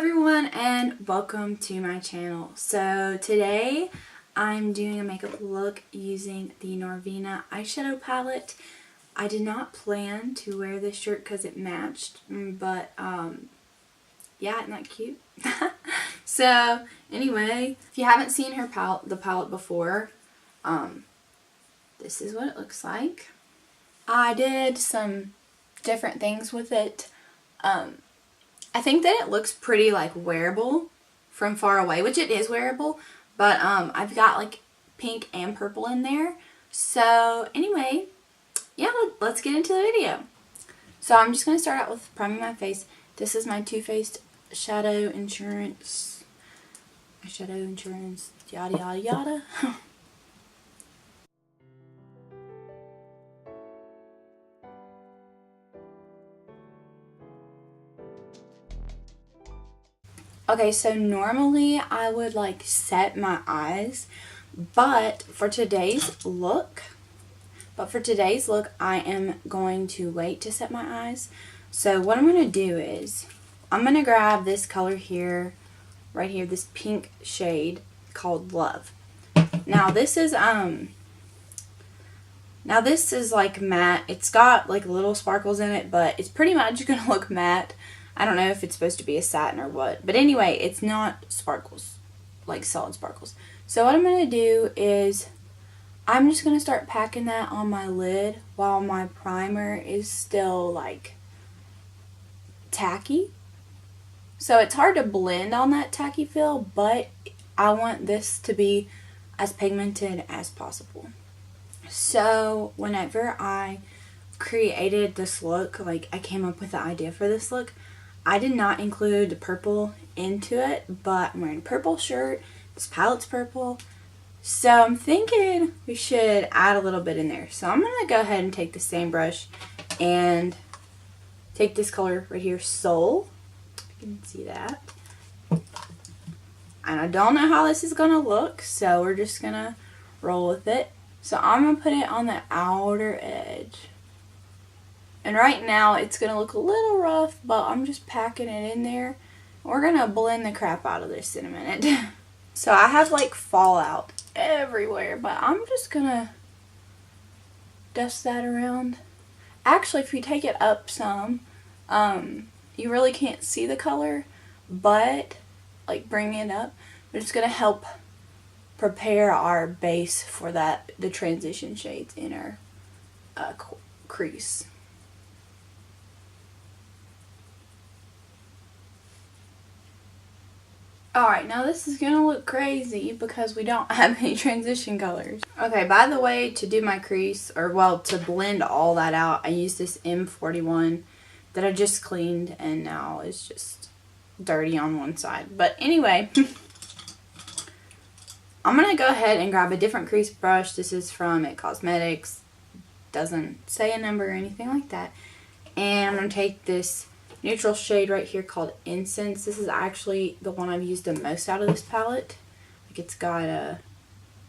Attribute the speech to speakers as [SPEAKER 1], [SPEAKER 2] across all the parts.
[SPEAKER 1] everyone and welcome to my channel. So today I'm doing a makeup look using the Norvina eyeshadow palette. I did not plan to wear this shirt because it matched, but yeah, isn't that cute? So anyway, if you haven't seen her the palette before, this is what it looks like. I did some different things with it. I think that it looks pretty like wearable from far away, which it is wearable, but I've got like pink and purple in there. So anyway, yeah, let's get into the video. So I'm just going to start out with priming my face. This is my Too Faced Shadow Insurance, yada yada yada. Okay, so normally I would like set my eyes, but for today's look, I am going to wait to set my eyes. So what I'm going to do is I'm going to grab this color here, right here, this pink shade called Love. Now this is like matte. It's got like little sparkles in it, but it's pretty much going to look matte. I don't know if it's supposed to be a satin or what. But anyway, it's not sparkles, like solid sparkles. So what I'm going to do is I'm just going to start packing that on my lid while my primer is still like tacky. So it's hard to blend on that tacky feel, but I want this to be as pigmented as possible. So whenever I created this look, like I came up with the idea for this look, I did not include the purple into it, but I'm wearing a purple shirt. This palette's purple. So I'm thinking we should add a little bit in there. So I'm going to go ahead and take the same brush and take this color right here, Soul. You can see that. And I don't know how this is going to look, so we're just going to roll with it. So I'm going to put it on the outer edge. And right now it's going to look a little rough, but I'm just packing it in there. We're going to blend the crap out of this in a minute. So I have like fallout everywhere, but I'm just going to dust that around. Actually, if you take it up some, you really can't see the color, but like bring it up. It's going to help prepare our base for the transition shades in our crease. Alright, now this is going to look crazy because we don't have any transition colors. Okay, by the way, to do my crease, or well, to blend all that out, I used this M41 that I just cleaned and now it's just dirty on one side. But anyway, I'm going to go ahead and grab a different crease brush. This is from It Cosmetics. Doesn't say a number or anything like that. And I'm going to take this neutral shade right here called Incense. This is actually the one I've used the most out of this palette. Like, it's got a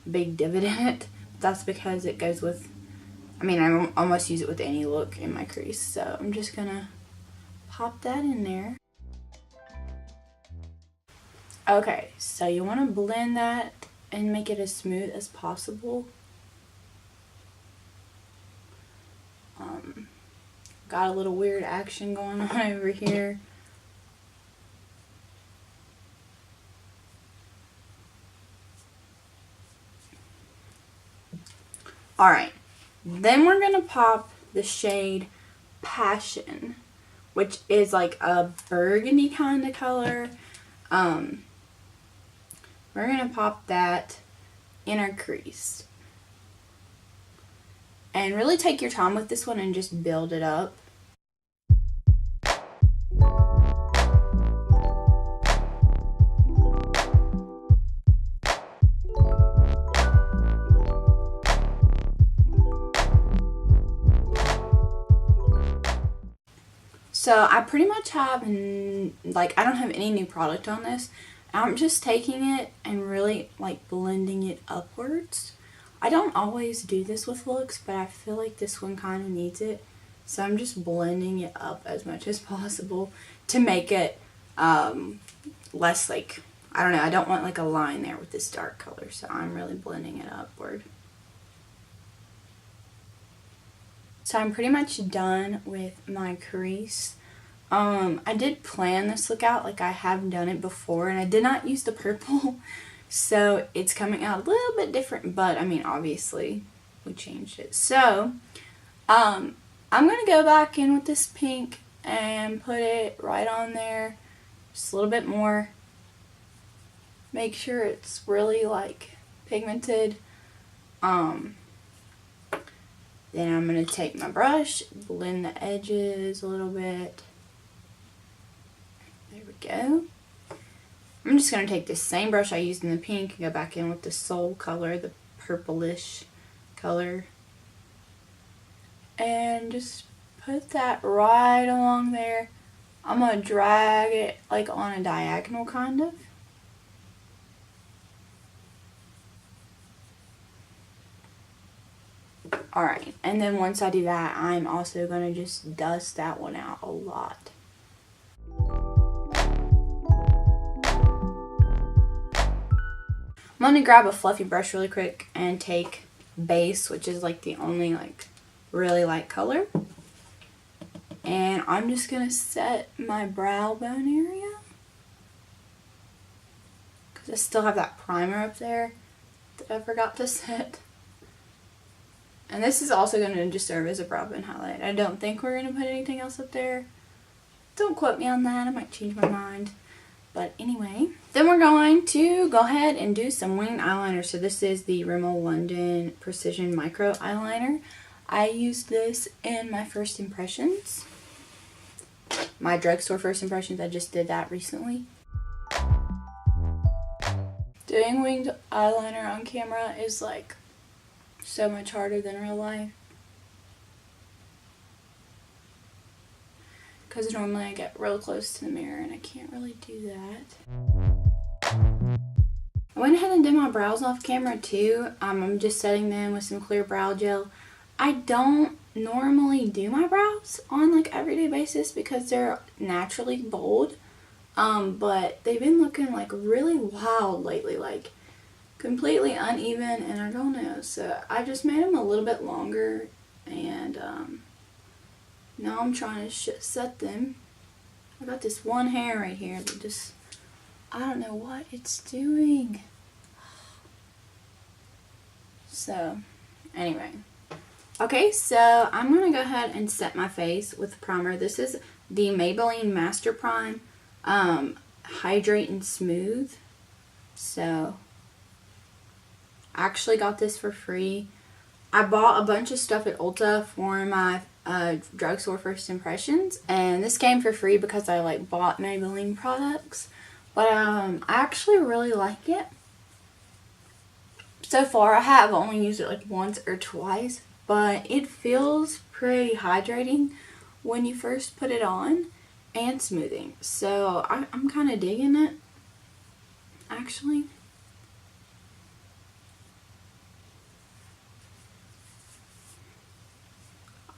[SPEAKER 1] big divot in it. That's because it goes with, I mean, I almost use it with any look in my crease. So I'm just gonna pop that in there. Okay, so you want to blend that and make it as smooth as possible. Got a little weird action going on over here. Alright, then we're going to pop the shade Passion, which is like a burgundy kind of color. We're going to pop that in our crease. And really take your time with this one and just build it up. So I pretty much have, like, I don't have any new product on this. I'm just taking it and really like blending it upwards. I don't always do this with looks, but I feel like this one kind of needs it. So I'm just blending it up as much as possible to make it less like, I don't know, I don't want like a line there with this dark color, so I'm really blending it upward. So I'm pretty much done with my crease. I did plan this look out, like I have done it before, and I did not use the purple, so it's coming out a little bit different, but I mean, obviously, we changed it. So, I'm going to go back in with this pink and put it right on there, just a little bit more. Make sure it's really like pigmented. Then I'm going to take my brush, blend the edges a little bit. There we go. I'm just going to take this same brush I used in the pink and go back in with the soul color, the purplish color. And just put that right along there. I'm going to drag it like on a diagonal kind of. Alright, and then once I do that, I'm also going to just dust that one out a lot. I'm going to grab a fluffy brush really quick and take base, which is like the only like really light color. And I'm just going to set my brow bone area, because I still have that primer up there that I forgot to set. And this is also going to just serve as a brow bone highlight. I don't think we're going to put anything else up there. Don't quote me on that. I might change my mind. But anyway, then we're going to go ahead and do some winged eyeliner. So this is the Rimmel London Precision Micro Eyeliner. I used this in my first impressions. My drugstore first impressions. I just did that recently. Doing winged eyeliner on camera is like so much harder than real life, because normally I get real close to the mirror and I can't really do that. I went ahead and did my brows off camera too. I'm just setting them with some clear brow gel. I don't normally do my brows on like everyday basis because they're naturally bold, but they've been looking like really wild lately, like completely uneven, and I don't know, so I just made them a little bit longer, and now I'm trying to set them. I got this one hair right here that just, I don't know what it's doing. So anyway, okay, so I'm gonna go ahead and set my face with primer. This is the Maybelline Master Prime Hydrate and Smooth. So I actually got this for free. I bought a bunch of stuff at Ulta for my drugstore first impressions, and this came for free because I like bought Maybelline products. But I actually really like it. So far I have only used it like once or twice, but it feels pretty hydrating when you first put it on, and smoothing. So I'm kind of digging it, actually.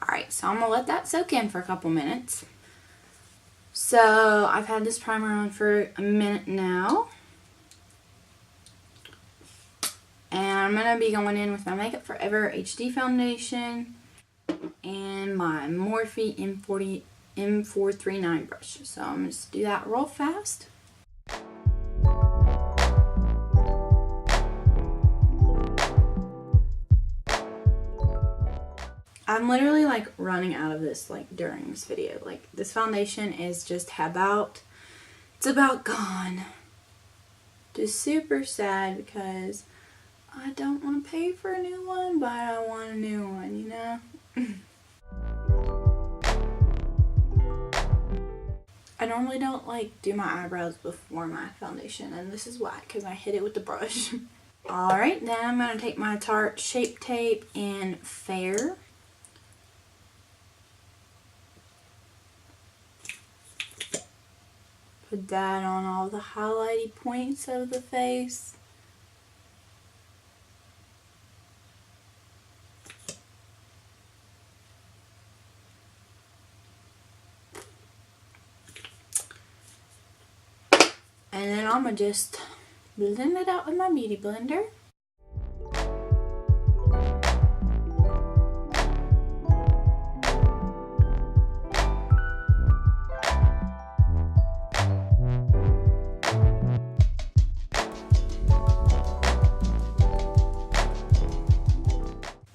[SPEAKER 1] Alright, so I'm going to let that soak in for a couple minutes. So I've had this primer on for a minute now. And I'm going to be going in with my Makeup Forever HD foundation and my Morphe M439 brush. So I'm going to just do that real fast. I'm literally like running out of this like during this video. Like this foundation is just it's about gone. Just super sad because I don't want to pay for a new one, but I want a new one, you know? I normally don't like do my eyebrows before my foundation, and this is why, because I hit it with the brush. Alright, then I'm going to take my Tarte Shape Tape in Fair. Put that on all the highlighty points of the face. And then I'm going to just blend it out with my beauty blender.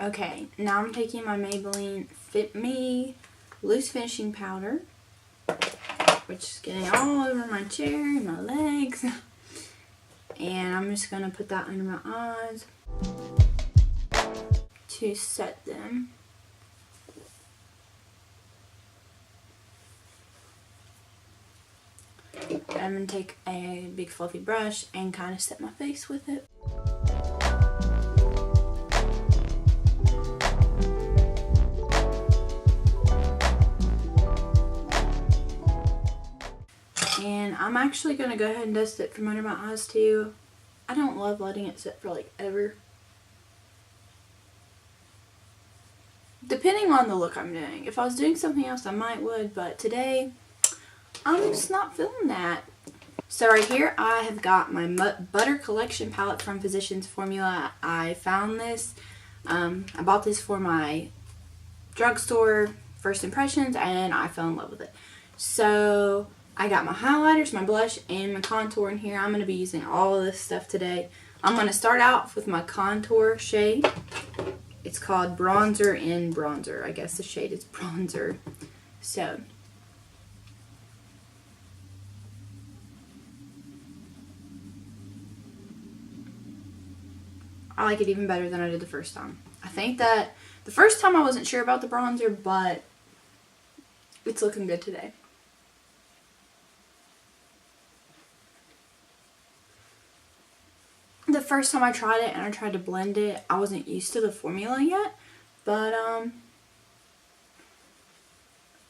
[SPEAKER 1] Okay, now I'm taking my Maybelline Fit Me Loose Finishing Powder, which is getting all over my chair and my legs. And I'm just going to put that under my eyes to set them. I'm going to take a big fluffy brush and kind of set my face with it. And I'm actually going to go ahead and dust it from under my eyes too. I don't love letting it sit for like ever. Depending on the look I'm doing. If I was doing something else I might would, but today I'm just not feeling that. So right here I have got my Butter Collection palette from Physicians Formula. I found this. I bought this for my drugstore first impressions and I fell in love with it. So I got my highlighters, my blush, and my contour in here. I'm going to be using all of this stuff today. I'm going to start out with my contour shade. It's called Bronzer in Bronzer. I guess the shade is Bronzer. So I like it even better than I did the first time. I think that the first time I wasn't sure about the bronzer, but it's looking good today. The first time I tried it and I tried to blend it, I wasn't used to the formula yet, but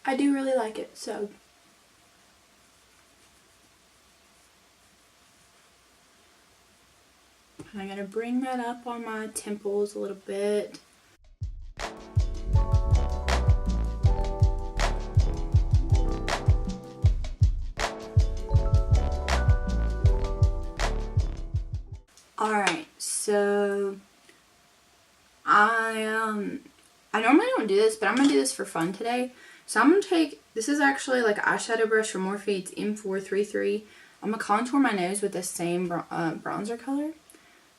[SPEAKER 1] I do really like it, so I'm going to bring that up on my temples a little bit. Alright, so I normally don't do this, but I'm going to do this for fun today. So I'm going to take, this is actually like an eyeshadow brush from Morphe, it's M433. I'm going to contour my nose with the same bronzer color.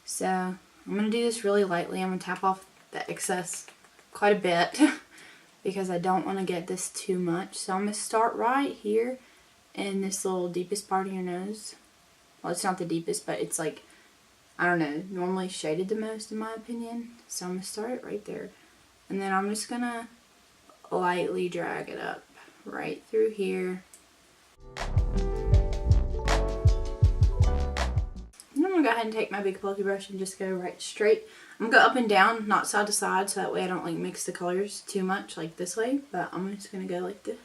[SPEAKER 1] So I'm going to do this really lightly. I'm going to tap off the excess quite a bit because I don't want to get this too much. So I'm going to start right here in this little deepest part of your nose. Well, it's not the deepest, but it's like, I don't know, normally shaded the most in my opinion. So I'm going to start it right there. And then I'm just going to lightly drag it up right through here. And I'm going to go ahead and take my big fluffy brush and just go right straight. I'm going to go up and down, not side to side, so that way I don't like mix the colors too much like this way. But I'm just going to go like this.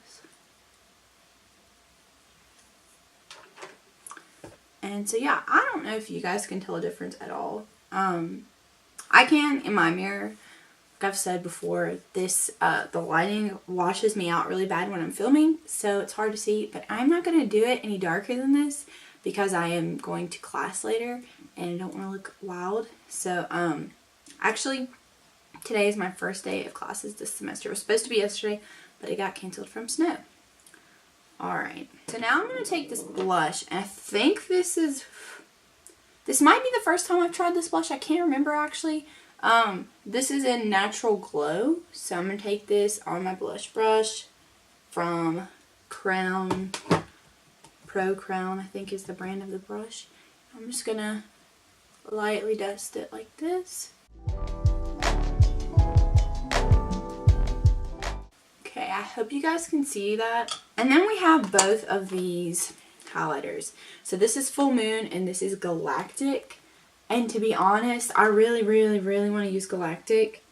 [SPEAKER 1] And so yeah, I don't know if you guys can tell a difference at all. I can in my mirror. Like I've said before, this the lighting washes me out really bad when I'm filming, so it's hard to see. But I'm not going to do it any darker than this because I am going to class later and I don't want to look wild. So actually today is my first day of classes this semester. It was supposed to be yesterday, but it got canceled from snow. Alright, so now I'm going to take this blush, and I think this might be the first time I've tried this blush. I can't remember actually. This is in Natural Glow, so I'm going to take this on my blush brush from Crown, Pro Crown I think is the brand of the brush. I'm just going to lightly dust it like this. Okay, I hope you guys can see that. And then we have both of these highlighters. So this is Full Moon and this is Galactic. And to be honest, I really want to use Galactic.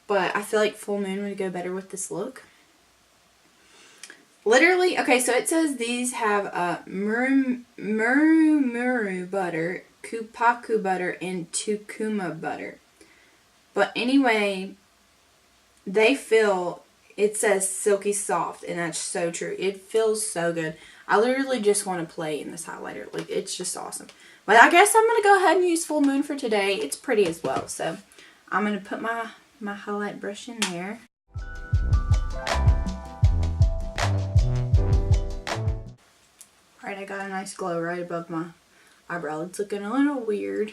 [SPEAKER 1] But I feel like Full Moon would go better with this look. Literally, okay, so it says these have muru butter, kupaku butter, and tukuma butter. But anyway, they feel It says silky soft, and that's so true. It feels so good. I literally just want to play in this highlighter. Like, it's just awesome. But I guess I'm going to go ahead and use Full Moon for today. It's pretty as well. So I'm going to put my highlight brush in there. Alright, I got a nice glow right above my eyebrow. It's looking a little weird.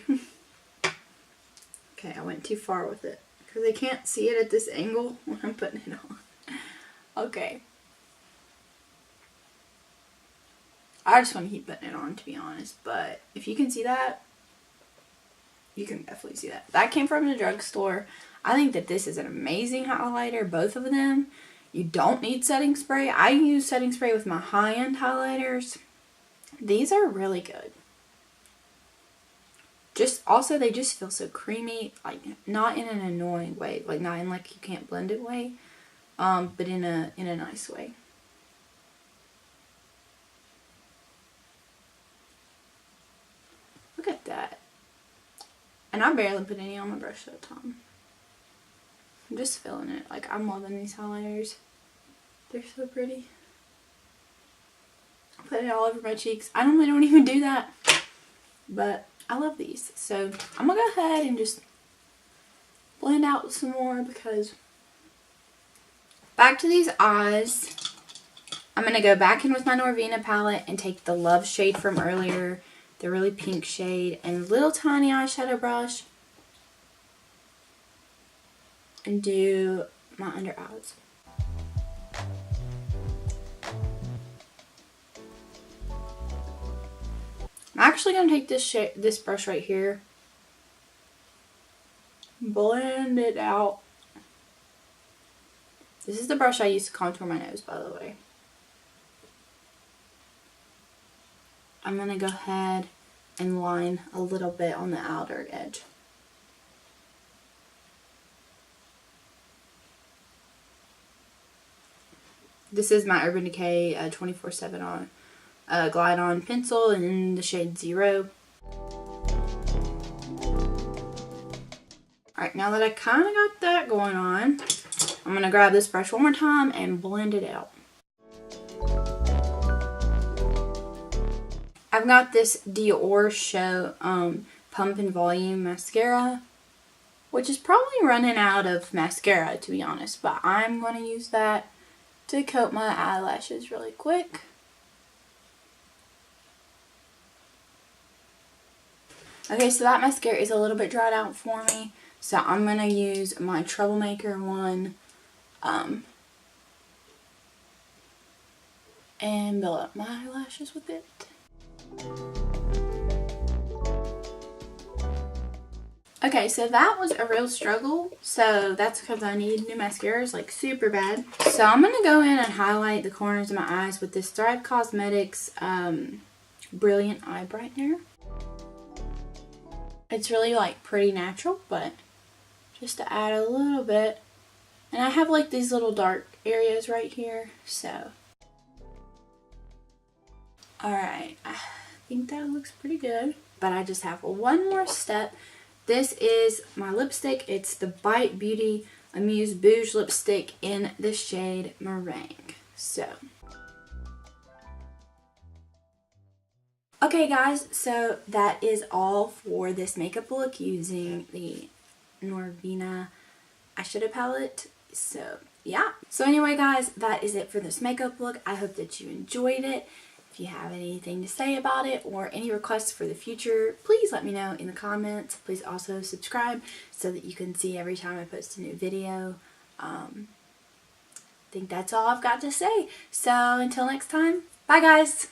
[SPEAKER 1] Okay, I went too far with it because I can't see it at this angle when I'm putting it on. Okay. I just want to keep putting it on, to be honest. But if you can see that, you can definitely see that. That came from the drugstore. I think that this is an amazing highlighter, both of them. You don't need setting spray. I use setting spray with my high-end highlighters. These are really good. Also, they just feel so creamy, like not in an annoying way, like not in like you can't blend it way, but in a nice way. Look at that. And I barely put any on my brush that time. I'm just feeling it. Like, I'm loving these highlighters. They're so pretty. I put it all over my cheeks. I normally don't even do that, but I love these. So I'm gonna go ahead and just blend out some more, because back to these eyes, I'm gonna go back in with my Norvina palette and take the Love shade from earlier, the really pink shade, and a little tiny eyeshadow brush, and do my under eyes. I'm actually going to take this brush right here, blend it out. This is the brush I use to contour my nose, by the way. I'm going to go ahead and line a little bit on the outer edge. This is my Urban Decay 24/7 on Glide On pencil in the shade 0. Alright, now that I kind of got that going on, I'm going to grab this brush one more time and blend it out. I've got this Dior Show Pump and Volume mascara, which is probably running out of mascara, to be honest, but I'm going to use that to coat my eyelashes really quick. Okay, so that mascara is a little bit dried out for me, so I'm going to use my Troublemaker one and build up my eyelashes with it. Okay, so that was a real struggle, so that's because I need new mascaras, like super bad. So I'm going to go in and highlight the corners of my eyes with this Thrive Cosmetics Brilliant Eye Brightener. It's really like pretty natural, but just to add a little bit. And I have like these little dark areas right here, so. Alright, I think that looks pretty good. But I just have one more step. This is my lipstick. It's the Bite Beauty Amuse Bouge lipstick in the shade Meringue. So. Okay guys, so that is all for this makeup look using the Norvina eyeshadow palette. So yeah. So anyway guys, that is it for this makeup look. I hope that you enjoyed it. If you have anything to say about it or any requests for the future, please let me know in the comments. Please also subscribe so that you can see every time I post a new video. I think that's all I've got to say. So until next time, bye guys!